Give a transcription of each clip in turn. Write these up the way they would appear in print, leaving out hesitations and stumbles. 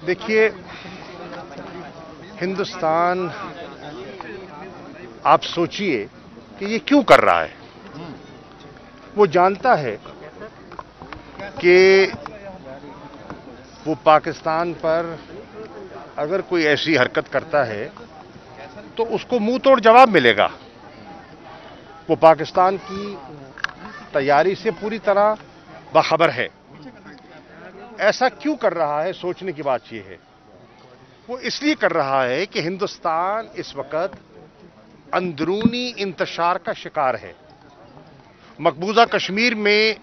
देखिए, हिंदुस्तान, आप सोचिए कि ये क्यों कर रहा है। वो जानता है कि वो पाकिस्तान पर अगर कोई ऐसी हरकत करता है तो उसको मुंह तोड़ जवाब मिलेगा। वो पाकिस्तान की तैयारी से पूरी तरह बाखबर है। ऐसा क्यों कर रहा है, सोचने की बात यह है। वो इसलिए कर रहा है कि हिंदुस्तान इस वक्त अंदरूनी इंतशार का शिकार है। मकबूजा कश्मीर में,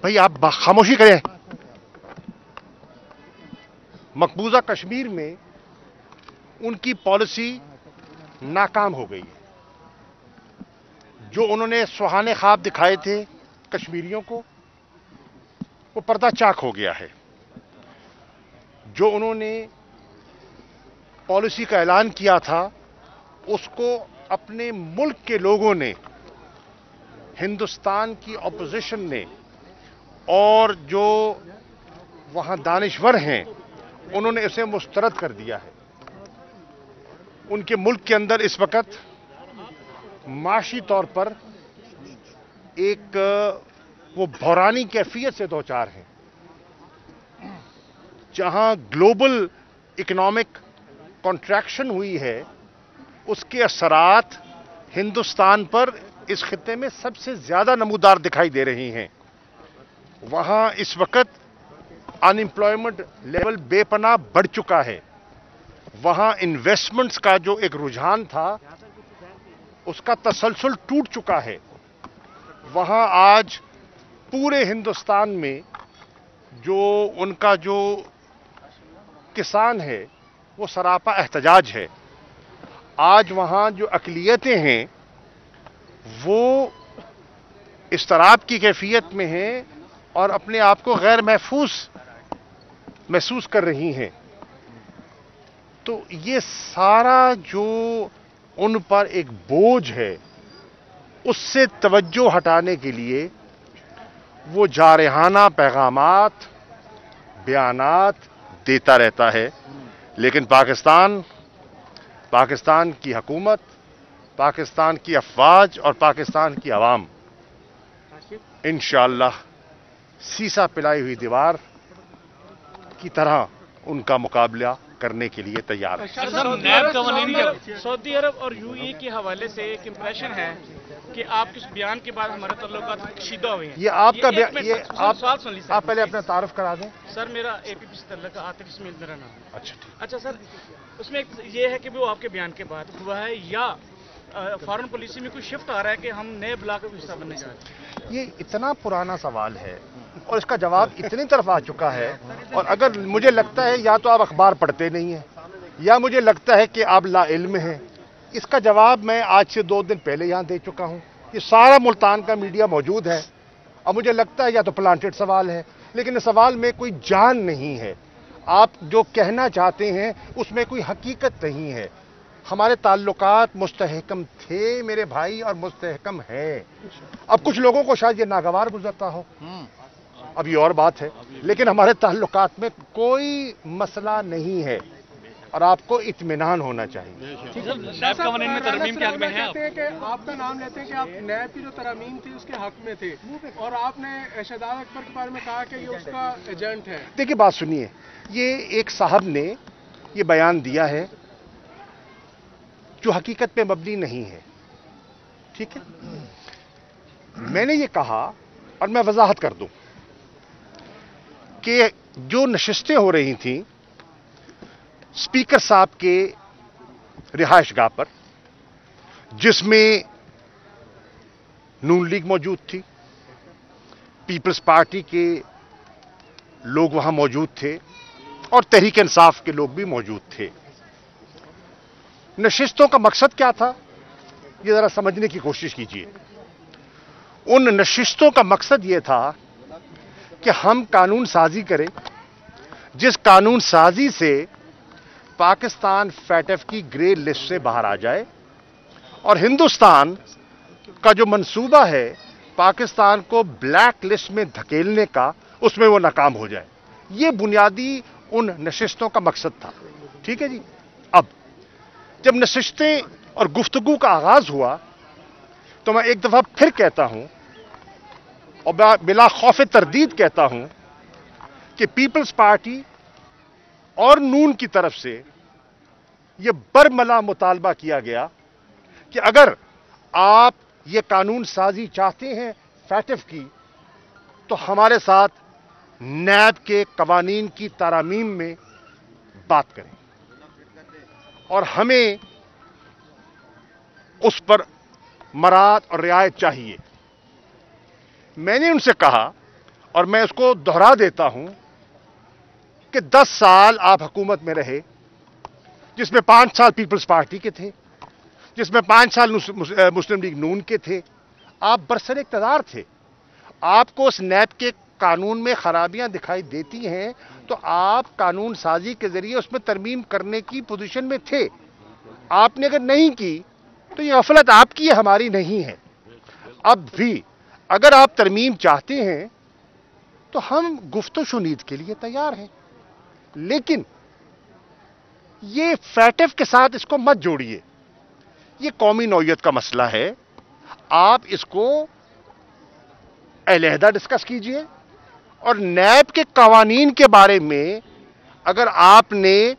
भाई आप खामोशी करें, मकबूजा कश्मीर में उनकी पॉलिसी नाकाम हो गई है। जो उन्होंने सुहाने ख्वाब दिखाए थे कश्मीरियों को, वो पर्दा चाक हो गया है। जो उन्होंने पॉलिसी का ऐलान किया था, उसको अपने मुल्क के लोगों ने, हिंदुस्तान की अपोजिशन ने और जो वहां दानिश्वर हैं, उन्होंने इसे मुस्तरद कर दिया है। उनके मुल्क के अंदर इस वक्त माशी तौर पर एक वो बहरानी कैफियत से दो चार हैं, जहां ग्लोबल इकोनॉमिक कॉन्ट्रैक्शन हुई है, उसके असरात हिंदुस्तान पर इस खित्ते में सबसे ज्यादा नमूदार दिखाई दे रही हैं। वहां इस वक्त अनएम्प्लॉयमेंट लेवल बेपनाह बढ़ चुका है। वहां इन्वेस्टमेंट्स का जो एक रुझान था, उसका तसलसल टूट चुका है। वहां आज पूरे हिंदुस्तान में जो उनका जो किसान है, वो सरापा एहतजाज है। आज वहां जो अक़लियतें हैं, वो इस्तराब की कैफियत में हैं और अपने आप को गैर महसूस कर रही हैं। तो ये सारा जो उन पर एक बोझ है, उससे तवज्जो हटाने के लिए वो जारहाना पैगामात, बयानात देता रहता है। लेकिन पाकिस्तान की हुकूमत, पाकिस्तान की अफवाज और पाकिस्तान की आवाम इंशाअल्लाह सीसा पिलाई हुई दीवार की तरह उनका मुकाबला करने के लिए तैयार है। सऊदी अरब और यूएई के हवाले से एक इंप्रेशन है कि आपके इस बयान के बाद हमारे ताल्लुकात कशीदा हुए हैं। ये आपका बयान, ये आप पहले अपना तारुफ करा दें। सर, मेरा एपीपी से ताल्लुक है, आतिफ इस्माइल मेरा नाम है। अच्छा, ठीक। अच्छा सर, उसमें ये है कि वो आपके बयान के बाद हुआ है या फॉरेन पॉलिसी में कोई शिफ्ट आ रहा है कि हम नए ब्लॉक का हिस्सा बनने जा रहे हैं? ये इतना पुराना सवाल है और इसका जवाब इतनी तरफ आ चुका है। और अगर मुझे लगता है या तो आप अखबार पढ़ते नहीं हैं, या मुझे लगता है कि आप लाइल्म हैं। इसका जवाब मैं आज से 2 दिन पहले यहां दे चुका हूं। ये सारा मुल्तान का मीडिया मौजूद है। अब मुझे लगता है या तो प्लांटेड सवाल है, लेकिन इस सवाल में कोई जान नहीं है। आप जो कहना चाहते हैं उसमें कोई हकीकत नहीं है। हमारे ताल्लुकात मुस्तहकम थे मेरे भाई, और मुस्तहकम है। अब कुछ लोगों को शायद ये नागवार गुजरता हो, अब ये और बात है, लेकिन हमारे ताल्लुकात में कोई मसला नहीं है और आपको इत्मीनान होना चाहिए। आपका नाम लेते हैं कि आप नैब की जो तरमीम थी उसके हक में थे, और आपने शहजाद अकबर के बारे में कहा कि ये उसका एजेंट है। देखिए, बात सुनिए, ये एक साहब ने ये बयान दिया है जो हकीकत पे मबनी नहीं है। ठीक है, मैंने ये कहा, और मैं वजाहत कर दूं कि जो नशिस्तें हो रही थी स्पीकर साहब के रिहाइशगाह पर, जिसमें नून लीग मौजूद थी, पीपल्स पार्टी के लोग वहां मौजूद थे और तहरीक इंसाफ के लोग भी मौजूद थे। नशिस्तों का मकसद क्या था, ये जरा समझने की कोशिश कीजिए। उन नशिस्तों का मकसद ये था कि हम कानून साजी करें, जिस कानून साजी से पाकिस्तान फैटफ की ग्रे लिस्ट से बाहर आ जाए और हिंदुस्तान का जो मंसूबा है पाकिस्तान को ब्लैक लिस्ट में धकेलने का, उसमें वो नाकाम हो जाए। ये बुनियादी उन नशिस्तों का मकसद था। ठीक है जी। अब जब नशिस्तें और गुफ्तगू का आगाज हुआ तो मैं एक दफा फिर कहता हूं और बिला खौफ तरदीद कहता हूं कि पीपल्स पार्टी और नून की तरफ से यह बरमला मुतालबा किया गया कि अगर आप ये कानून साजी चाहते हैं फैटिफ की, तो हमारे साथ नैब के कवानीन की तारामीम में बात करें और हमें उस पर मराद और रियायत चाहिए। मैंने उनसे कहा और मैं उसको दोहरा देता हूं कि 10 साल आप हुकूमत में रहे, जिसमें 5 साल पीपल्स पार्टी के थे, जिसमें 5 साल मुस्लिम लीग नून के थे। आप बरसर इक़्तिदार थे। आपको उस नैब के कानून में खराबियां दिखाई देती हैं तो आप कानून साजी के जरिए उसमें तरमीम करने की पोजीशन में थे। आपने अगर नहीं की तो ये गफलत आपकी है, हमारी नहीं है। अब भी अगर आप तरमीम चाहते हैं तो हम गुफ्तो शुनीद के लिए तैयार हैं, लेकिन ये फैटिफ के साथ इसको मत जोड़िए। ये कौमी नौइयत का मसला है, आप इसको अलहदा डिस्कस कीजिए और नैब के कवानीन के बारे में अगर आपने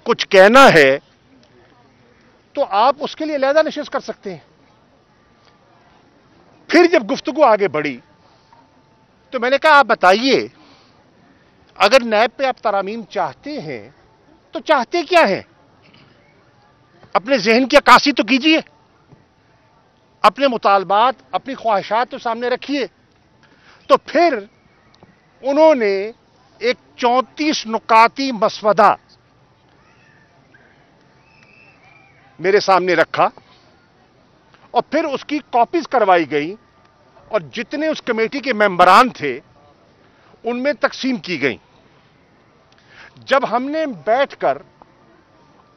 कुछ कहना है तो आप उसके लिए अलहदा नशिस्त कर सकते हैं। फिर जब गुफ्तगू आगे बढ़ी तो मैंने कहा आप बताइए, अगर नैब पे आप तरामीम चाहते हैं तो चाहते क्या हैं? अपने जहन की अक्कासी तो कीजिए, अपने मुतालबात, अपनी ख्वाहिशात तो सामने रखिए। तो फिर उन्होंने एक 34 नुकाती मसवदा मेरे सामने रखा और फिर उसकी कॉपीज करवाई गई और जितने उस कमेटी के मेंबरान थे उनमें तकसीम की गई। जब हमने बैठकर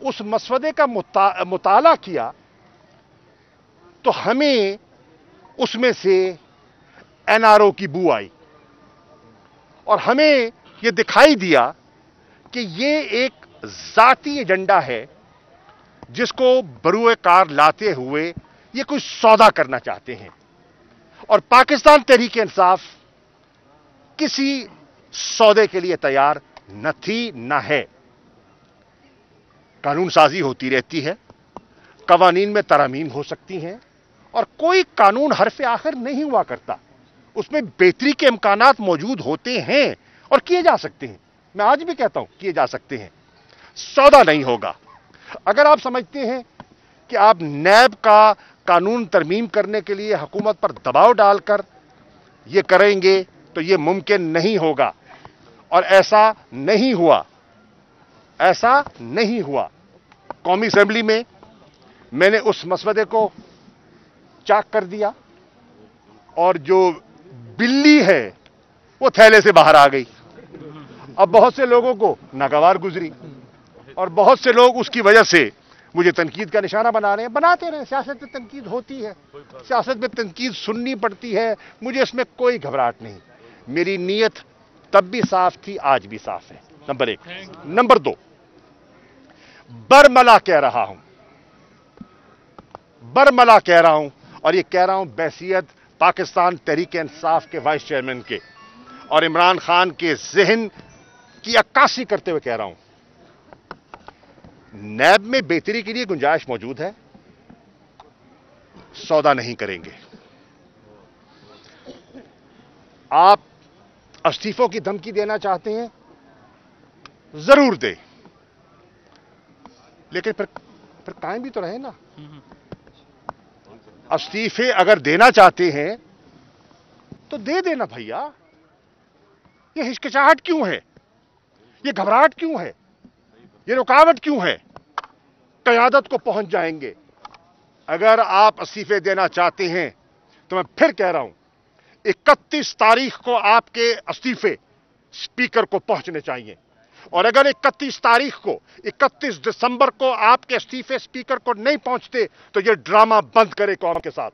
उस मसवदे का मुताला किया तो हमें उसमें से एनआरओ की बू आई और हमें यह दिखाई दिया कि यह एक जाती एजेंडा है जिसको बरूए कार लाते हुए ये कोई सौदा करना चाहते हैं। और पाकिस्तान तहरीक इंसाफ किसी सौदे के लिए तैयार न थी न है। कानून साजी होती रहती है, कवानीन में तरामीम हो सकती हैं और कोई कानून हरफ आखिर नहीं हुआ करता, उसमें बेहतरी के इम्कानात मौजूद होते हैं और किए जा सकते हैं। मैं आज भी कहता हूं किए जा सकते हैं, सौदा नहीं होगा। अगर आप समझते हैं कि आप नैब का कानून तरमीम करने के लिए हुकूमत पर दबाव डालकर ये करेंगे तो ये मुमकिन नहीं होगा और ऐसा नहीं हुआ, ऐसा नहीं हुआ। कौमी असेंबली में मैंने उस मसवदे को चाक कर दिया और जो बिल्ली है वो थैले से बाहर आ गई। अब बहुत से लोगों को नागवार गुजरी और बहुत से लोग उसकी वजह से मुझे तनकीद का निशाना बना रहे हैं। बनाते रहे, सियासत में तनकीद होती है, सियासत में तनकीद सुननी पड़ती है, मुझे इसमें कोई घबराहट नहीं। मेरी नीयत तब भी साफ थी, आज भी साफ है। नंबर 1। नंबर 2, बरमला कह रहा हूं, बरमला कह रहा हूं और ये कह रहा हूं बैसियत पाकिस्तान तहरीक इंसाफ के वाइस चेयरमैन के और इमरान खान के जहन की अक्कासी करते हुए कह रहा हूं, नैब में बेहतरी के लिए गुंजाइश मौजूद है, सौदा नहीं करेंगे। आप इस्तीफों की धमकी देना चाहते हैं, जरूर दे, लेकिन फिर कायम भी तो रहे ना। इस्तीफे अगर देना चाहते हैं तो दे देना भैया। ये हिचकिचाहट क्यों है? ये घबराहट क्यों है? ये रुकावट क्यों है? क़यादत को पहुंच जाएंगे। अगर आप इस्तीफे देना चाहते हैं तो मैं फिर कह रहा हूं, 31 तारीख को आपके इस्तीफे स्पीकर को पहुंचने चाहिए और अगर 31 तारीख को, 31 दिसंबर को आपके इस्तीफे स्पीकर को नहीं पहुंचते तो यह ड्रामा बंद करें कौम के साथ,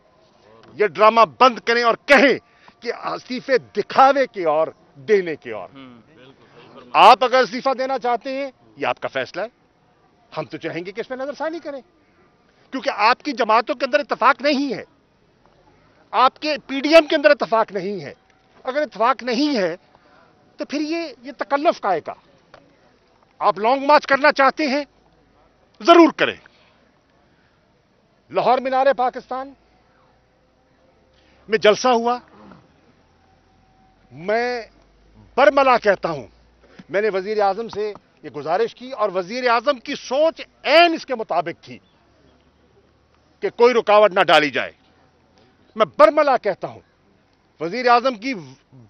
यह ड्रामा बंद करें और कहें कि इस्तीफे दिखावे की और देने की और। آپ اگر استعفیٰ دینا چاہتے ہیں یہ آپ کا فیصلہ ہے، ہم تو چاہیں گے کہ اس پہ نظر ثانی کریں، کیونکہ آپ کی جماعتوں کے اندر اتفاق نہیں ہے، آپ کے پی ڈی ایم کے اندر اتفاق نہیں ہے۔ اگر اتفاق نہیں ہے تو پھر یہ تکلف کائے کا؟ آپ لانگ مارچ کرنا چاہتے ہیں ضرور کریں۔ لاہور مینار پاکستان میں جلسہ ہوا، میں برملا کہتا ہوں، میں نے وزیر اعظم سے یہ گزارش کی اور وزیر اعظم کی سوچ عین اس کے مطابق تھی کہ کوئی رکاوٹ نہ ڈالی جائے۔ میں برملا کہتا ہوں، وزیر اعظم کی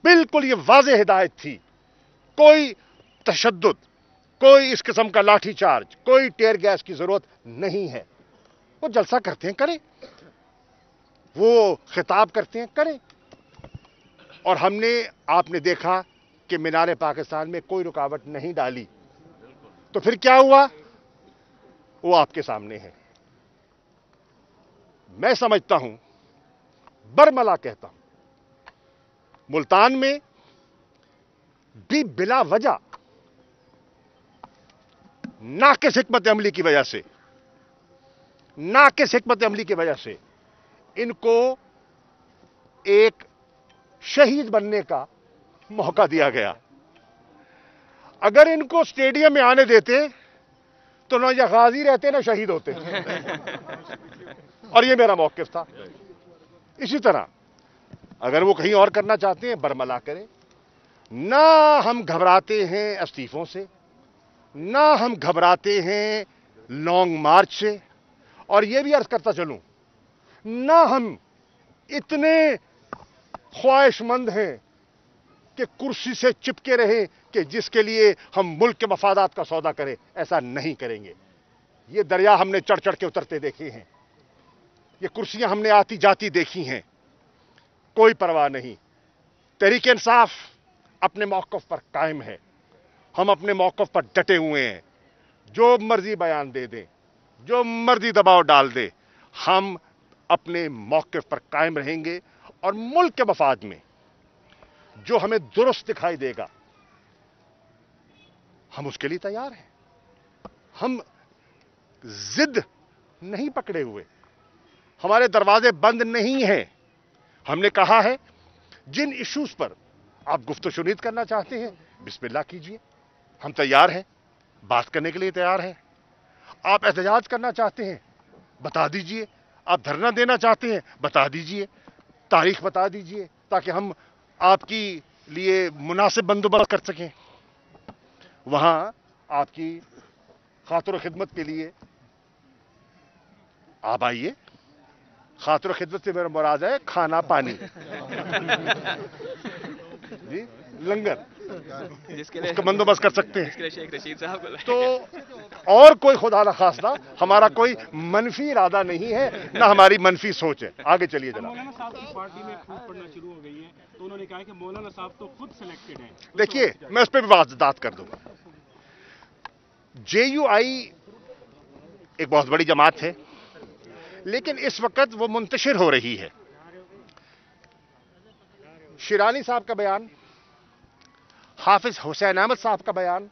بالکل یہ واضح ہدایت تھی، کوئی تشدد، کوئی اس قسم کا لاٹھی چارج، کوئی ٹیئر گیس کی ضرورت نہیں ہے۔ وہ جلسہ کرتے ہیں کریں، وہ خطاب کرتے ہیں کریں۔ اور ہم نے، آپ نے دیکھا کہ مینار پاکستان میں کوئی رکاوٹ نہیں ڈالی، تو پھر کیا ہوا وہ آپ کے سامنے ہے۔ میں سمجھتا ہوں، برملا کہتا ہوں، ملتان میں بھی بلا وجہ ناقص حکمت عملی کی وجہ سے، ناقص حکمت عملی کی وجہ سے ان کو ایک شہید بننے کا موقع دیا گیا۔ اگر ان کو اسٹیڈیم میں آنے دیتے تو نہ یہ غازی رہتے نہ شہید ہوتے، اور یہ میرا موقف تھا۔ اسی طرح اگر وہ کہیں اور کرنا چاہتے ہیں برملا کریں، نہ ہم گھبراتے ہیں استعفوں سے، نہ ہم گھبراتے ہیں لانگ مارچ سے، اور یہ بھی عرض کرتا چلوں، نہ ہم اتنے خواہش مند ہیں کہ کرسی سے چپکے رہیں کہ جس کے لیے ہم ملک کے مفادات کا سودا کریں، ایسا نہیں کریں گے۔ یہ دریا ہم نے چڑھ چڑھ کے اترتے دیکھے ہیں، یہ کرسیاں ہم نے آتی جاتی دیکھی ہیں، کوئی پرواہ نہیں۔ تحریک انصاف اپنے موقف پر قائم ہے، ہم اپنے موقف پر ڈٹے ہوئے ہیں، جو مرضی بیان دے دیں، جو مرضی دباؤ ڈال دے، ہم اپنے موقف پر قائم رہیں گے، اور ملک کے مفاد میں جو ہمیں درست دکھائی دے گا ہم اس کے لیے تیار ہیں۔ ہم ضد نہیں پکڑے ہوئے، ہمارے دروازے بند نہیں ہیں۔ ہم نے کہا ہے جن ایشوز پر آپ گفت و شنید کرنا چاہتے ہیں بسم اللہ کیجئے، ہم تیار ہیں، بات کرنے کے لیے تیار ہیں۔ آپ احتجاج کرنا چاہتے ہیں بتا دیجئے، آپ دھرنا دینا چاہتے ہیں بتا دیجئے، تاریخ بتا دیجئے تاکہ ہم آپ کی لیے مناسب بندوبست کر سکیں۔ وہاں آپ کی خاطر و خدمت کے لیے آپ آئیے، خاطر و خدمت سے میرا مراد ہے کھانا پانی، جی لنگر، اس کا بندوبست کر سکتے ہیں۔ شیخ رشید صاحب کو تو اور کوئی خدا نخواستہ ہمارا کوئی منفی ارادہ نہیں ہے، نہ ہماری منفی سوچ ہے۔ آگے چلیے جناب۔ مولانا صاحب کی پارٹی میں پھوٹ پڑنا شروع ہو گئی ہے، تو انہوں نے کہا کہ مولانا صاحب تو خود سلیکٹڈ ہیں۔ دیکھیے میں اس پہ بھی وضاحت کر دوں گا۔ جے یو آئی ایک بہت بڑی جماعت ہے، لیکن اس وقت وہ منتشر ہو رہی ہے۔ شیرانی صاحب کا بیان، حافظ حسین احمد صاحب کا بیان،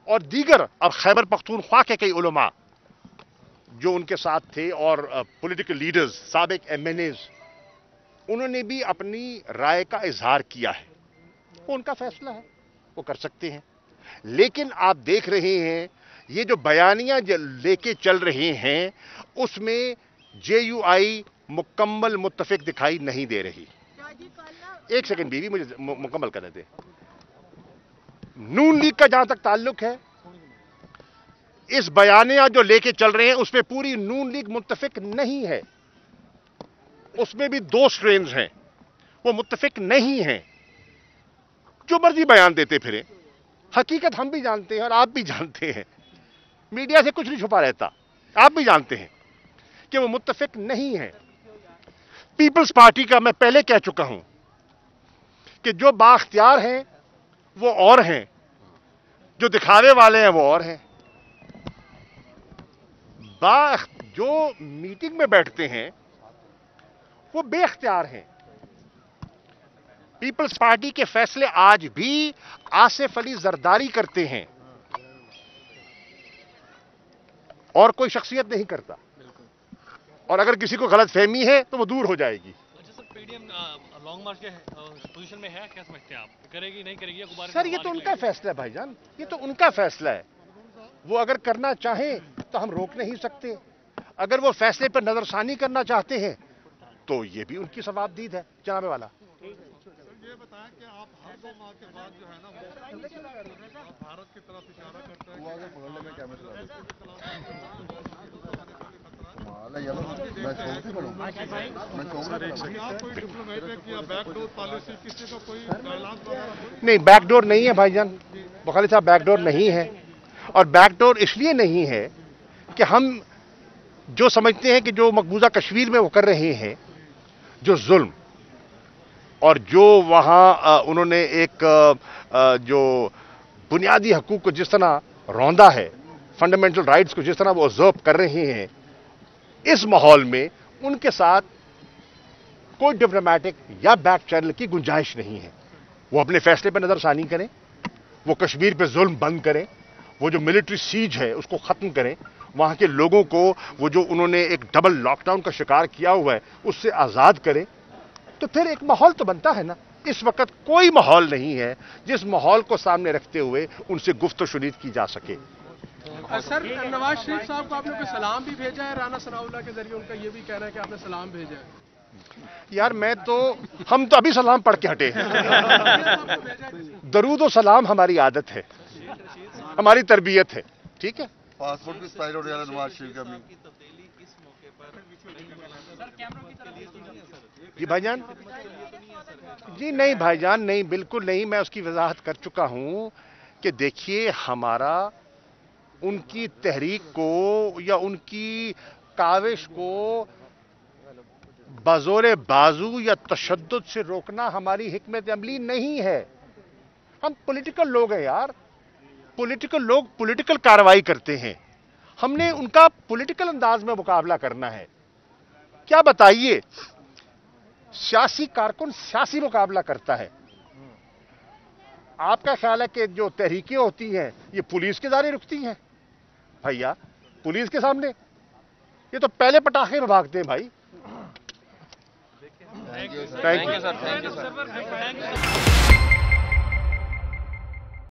اور دیگر اب خیبر پختونخوا کے کئی علماء جو ان کے ساتھ تھے، اور پولیٹیکل لیڈرز، سابق ایم این ایز، انہوں نے بھی اپنی رائے کا اظہار کیا ہے۔ وہ ان کا فیصلہ ہے، وہ کر سکتے ہیں۔ لیکن آپ دیکھ رہے ہیں یہ جو بیانیاں لے کے چل رہے ہیں اس میں جے یو آئی مکمل متفق دکھائی نہیں دے رہی۔ ایک سیکنڈ بیوی مجھے مکمل کرنے دے۔ نون لیگ کا جہاں تک تعلق ہے، اس بیانیہ جو لے کے چل رہے ہیں اس میں پوری نون لیگ متفق نہیں ہے۔ اس میں بھی دو سٹرینز ہیں، وہ متفق نہیں ہیں۔ جو مرضی بیان دیتے پھریں، حقیقت ہم بھی جانتے ہیں اور آپ بھی جانتے ہیں، میڈیا سے کچھ نہیں چھپا رہتا، آپ بھی جانتے ہیں کہ وہ متفق نہیں ہیں۔ پیپلز پارٹی کا میں پہلے کہہ چکا ہوں کہ جو بااختیار ہیں وہ اور ہیں، جو دکھاوے والے ہیں وہ اور ہیں۔ جو میٹنگ میں بیٹھتے ہیں وہ بے اختیار ہیں۔ पीपल्स पार्टी के फैसले आज भी आसिफ अली जरदारी करते हैं और कोई शख्सियत नहीं करता, और अगर किसी को गलत फहमी है तो वो दूर हो जाएगी। अच्छा सर, पीडीएम लॉन्ग मार्च के पोजीशन में है, क्या समझते हैं आप? करेगी नहीं करेगी या गुब्बारे? सर ये तो उनका फैसला है भाईजान, ये तो उनका फैसला है। वो अगर करना चाहें तो हम रोक नहीं सकते, अगर वो फैसले पर नजरसानी करना चाहते हैं तो ये भी उनकी सवाबदीद है जनाब वाला। ये बताएं कि आप हर 2 माह के बाद जो है ना वो भारत की तरफ इशारा करते हैं आप कोई डिप्लोमेटिक या बैकडोर पॉलिसी किसी को कोई गाइडलाइंस नहीं, बैकडोर नहीं है भाईजान, बुखारी साहब बैकडोर नहीं है। और बैकडोर इसलिए नहीं है कि हम जो समझते हैं कि जो मकबूजा कश्मीर में वो कर रहे हैं, जो जुल्म और जो वहां उन्होंने एक जो बुनियादी हकूक को जिस तरह रौंदा है, फंडामेंटल राइट्स को जिस तरह वो ऑब्जर्व कर रहे हैं, इस माहौल में उनके साथ कोई डिप्लोमेटिक या बैक चैनल की गुंजाइश नहीं है। वो अपने फैसले पर नजरसानी करें, वो कश्मीर पे जुल्म बंद करें, वो जो मिलिट्री सीज है उसको खत्म करें, वहां के लोगों को वो जो उन्होंने एक डबल लॉकडाउन का शिकार किया हुआ है उससे आजाद करें, तो फिर एक माहौल तो बनता है ना। इस वक्त कोई माहौल नहीं है जिस माहौल को सामने रखते हुए उनसे गुफ्त शुनीद की जा सके। सर, नवाज शरीफ साहब को आपने कोई सलाम भी भेजा है? राना सनाउल्लाह के जरिए उनका ये भी कहना है कि आपने सलाम भेजा है। यार हम तो अभी सलाम पढ़ के हटे हैं। दरूद और सलाम हमारी आदत है, हमारी तरबियत है, ठीक है। पासपोर्ट की एक्सपायर हो रहा है नवाज शरीफ का भी। जी भाईजान, जी नहीं भाईजान, नहीं, बिल्कुल नहीं। मैं उसकी वजाहत कर चुका हूं कि देखिए, हमारा उनकी तहरीक को या उनकी काविश को बज़ोरे बाजू या तशद्दुद से रोकना हमारी हिकमत अमली नहीं है। हम पॉलिटिकल लोग हैं यार, पॉलिटिकल लोग पॉलिटिकल कार्रवाई करते हैं, हमने उनका पॉलिटिकल अंदाज में मुकाबला करना है। क्या बताइए, सियासी कारकुन सियासी मुकाबला करता है। आपका ख्याल है कि जो तहरीकें होती हैं ये पुलिस के दायरे रुकती हैं? भैया, पुलिस के सामने ये तो पहले पटाखे में भागते हैं भाई। Thank you sir.